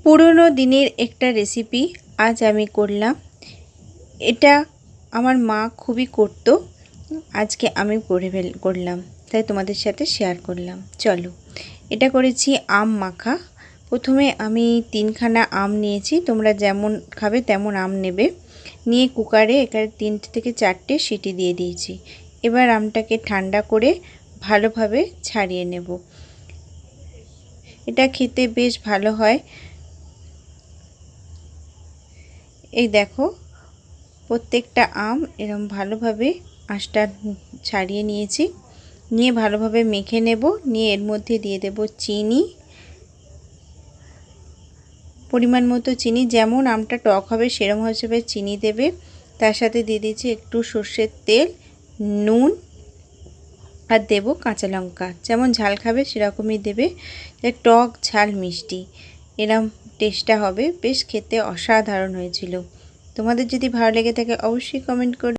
পুরনো দিনের একটা রেসিপি আজ আমি করলাম। এটা আমার মা খুবই করতো, আজকে আমি করলাম, তাই তোমাদের সাথে শেয়ার করলাম। চলো, এটা করেছি আম মাখা। প্রথমে আমি 3খানা আম নিয়েছি, তোমরা যেমন খাবে তেমন আম নেবে। নিয়ে কুকারে এখানে 3 থেকে 4টে সিটি দিয়ে দিয়েছি। এবার আমটাকে ঠান্ডা করে ভালোভাবে ছাড়িয়ে নেব। এটা খেতে বেশ ভালো হয়। এই দেখো, প্রত্যেকটা আম এরকম ভালোভাবে আঁশটা ছাড়িয়ে নিয়েছি। নিয়ে ভালোভাবে মেখে নেব। নিয়ে এর মধ্যে দিয়ে দেব চিনি, পরিমাণ মতো চিনি। যেমন আমটা টক হবে সেরকম হিসেবে চিনি দেবে। তার সাথে দিয়ে দিয়েছি একটু সর্ষের তেল, নুন, আর দেব কাঁচা লঙ্কা। যেমন ঝাল খাবে সেরকমই দেবে। টক ঝাল মিষ্টি এরকম টেস্টটা হবে। বেশ খেতে অসাধারণ হয়েছিল। তোমাদের যদি ভালো লেগে থাকে অবশ্যই কমেন্ট করবে।